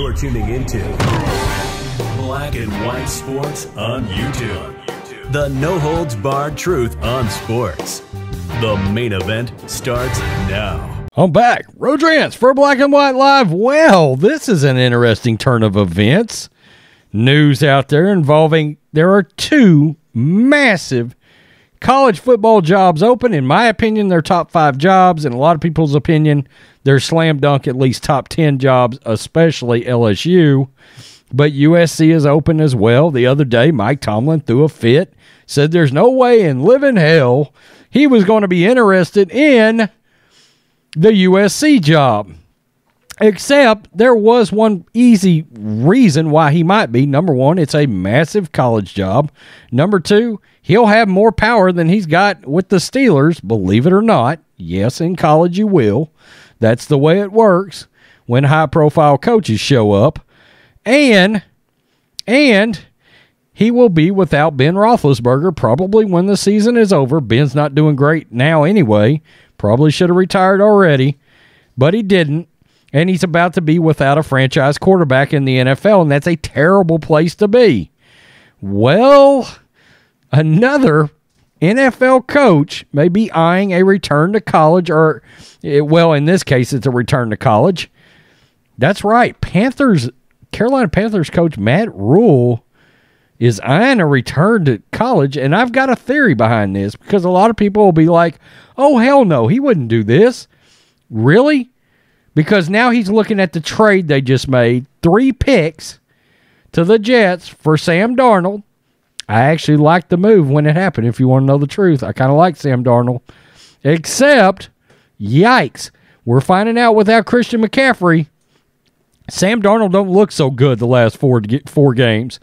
You're tuning into Black and White Sports on YouTube. The no-holds-barred truth on sports. The main event starts now. I'm back. Rodrance for Black and White Live. Well, this is an interesting turn of events. News out there involving there are two massive college football jobs open. In my opinion, they're top 5 jobs. In a lot of people's opinion, they're slam dunk at least top 10 jobs, especially LSU. But USC is open as well. The other day, Mike Tomlin threw a fit, said there's no way in living hell he was going to be interested in the USC job. Except there was one easy reason why he might be. Number one, it's a massive college job. Number two, he'll have more power than he's got with the Steelers, believe it or not. Yes, in college you will. That's the way it works when high-profile coaches show up. And he will be without Ben Roethlisberger probably when the season is over. Ben's not doing great now anyway. Probably should have retired already, but he didn't. And he's about to be without a franchise quarterback in the NFL, and that's a terrible place to be. Well, another NFL coach may be eyeing a return to college, or, well, in this case, it's a return to college. That's right. Carolina Panthers coach Matt Rhule is eyeing a return to college, and I've got a theory behind this because a lot of people will be like, oh, hell no, he wouldn't do this. Really? Because now he's looking at the trade they just made, 3 picks to the Jets for Sam Darnold. I actually liked the move when it happened, if you want to know the truth. I kind of like Sam Darnold. Except, yikes, we're finding out without Christian McCaffrey, Sam Darnold don't look so good the last four games.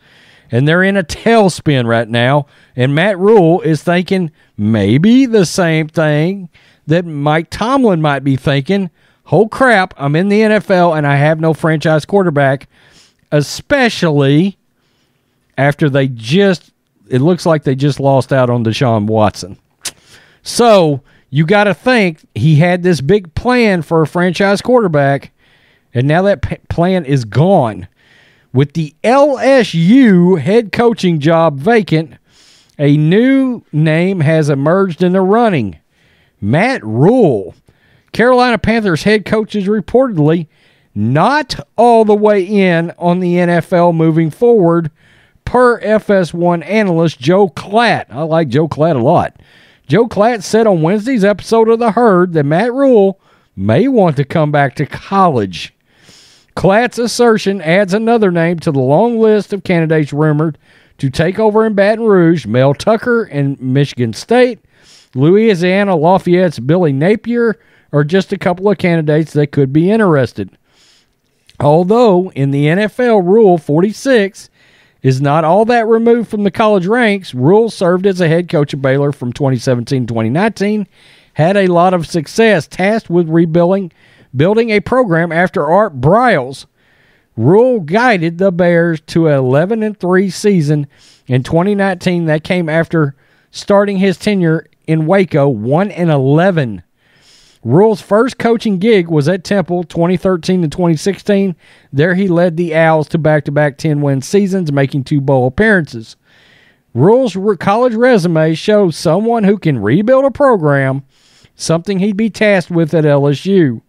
And they're in a tailspin right now. And Matt Rhule is thinking maybe the same thing that Mike Tomlin might be thinking. Oh, crap, I'm in the NFL and I have no franchise quarterback, especially after it looks like they just lost out on DeShaun Watson. So you got to think he had this big plan for a franchise quarterback, and now that plan is gone. With the LSU head coaching job vacant, a new name has emerged in the running. Matt Rhule. Carolina Panthers head coach is reportedly not all the way in on the NFL moving forward, per FS1 analyst Joe Klatt. I like Joe Klatt a lot. Joe Klatt said on Wednesday's episode of The Herd that Matt Rhule may want to come back to college. Klatt's assertion adds another name to the long list of candidates rumored to take over in Baton Rouge: Mel Tucker in Michigan State, Louisiana Lafayette's Billy Napier, or just a couple of candidates that could be interested. Although in the NFL, Rule 46 is not all that removed from the college ranks. Rule served as a head coach of Baylor from 2017 to 2019, had a lot of success, tasked with building a program after Art Briles. Rule guided the Bears to an 11-3 season in 2019. That came after starting his tenure in Waco, 1-11. Rule's first coaching gig was at Temple, 2013 to 2016. There he led the Owls to back-to-back 10-win seasons, making 2 bowl appearances. Rule's college resume shows someone who can rebuild a program, something he'd be tasked with at LSU.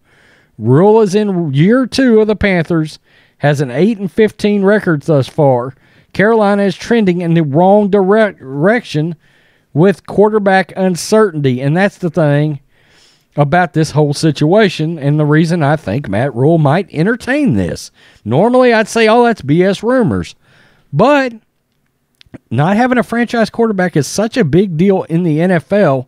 Rhule is in year 2 of the Panthers, has an 8-15 record thus far. Carolina is trending in the wrong direction with quarterback uncertainty, and that's the thing about this whole situation and the reason I think Matt Rhule might entertain this. Normally I'd say, oh, that's BS rumors. But not having a franchise quarterback is such a big deal in the NFL.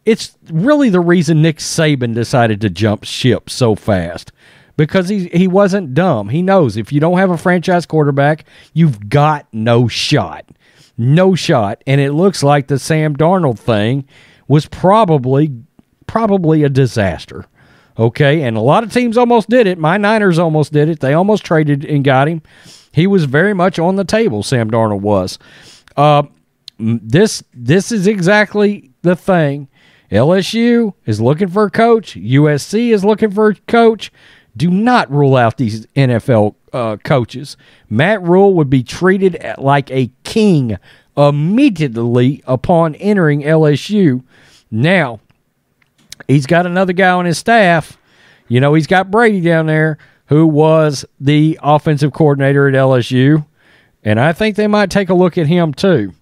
It's really the reason Nick Saban decided to jump ship so fast, because he wasn't dumb. He knows if you don't have a franchise quarterback, you've got no shot. No shot. And it looks like the Sam Darnold thing was probably a disaster. Okay, and a lot of teams almost did it. My Niners almost did it. They almost traded and got him. He was very much on the table, Sam Darnold was. This is exactly the thing. LSU is looking for a coach. USC is looking for a coach. do not rule out these NFL coaches. Matt Rhule would be treated like a king immediately upon entering LSU. Now, he's got another guy on his staff. He's got Brady down there, who was the offensive coordinator at LSU, and I think they might take a look at him too.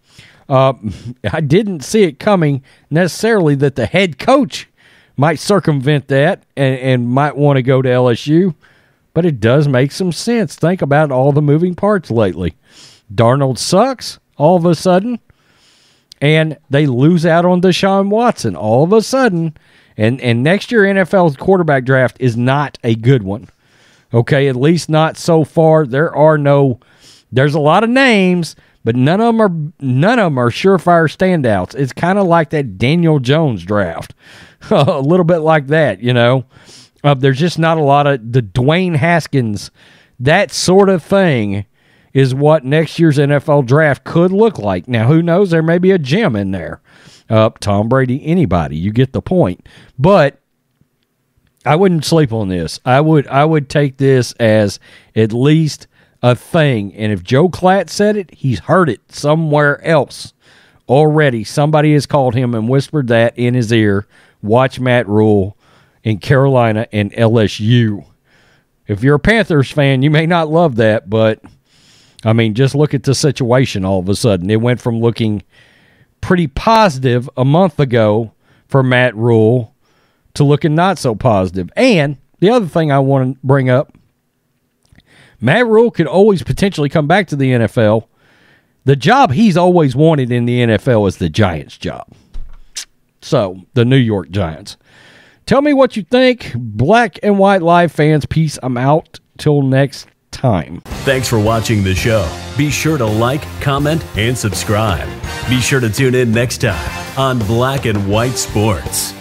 I didn't see it coming necessarily that the head coach might circumvent that and might want to go to LSU, but it does make some sense. Think about all the moving parts lately. Darnold sucks all of a sudden, and they lose out on DeShaun Watson all of a sudden, and next year NFL's quarterback draft is not a good one. Okay, at least not so far. There's a lot of names, but none of them are surefire standouts. It's kind of like that Daniel Jones draft, a little bit like that. There's just not a lot of the Dwayne Haskins, that sort of thing, is what next year's NFL draft could look like. Now, who knows? There may be a gem in there. Tom Brady, anybody. You get the point. But I wouldn't sleep on this. I would take this as at least a thing. And if Joe Klatt said it, he's heard it somewhere else already. Somebody has called him and whispered that in his ear. Watch Matt Rhule in Carolina and LSU. If you're a Panthers fan, you may not love that, but I mean, just look at the situation all of a sudden. It went from looking pretty positive a month ago for Matt Rhule to looking not so positive. And the other thing I want to bring up, Matt Rhule could always potentially come back to the NFL. The job he's always wanted in the NFL is the Giants job. So, the New York Giants. Tell me what you think. Black and White Live fans, peace. I'm out. Till next time. Thanks for watching the show. Be sure to like, comment, and subscribe. Be sure to tune in next time on Black and White Sports.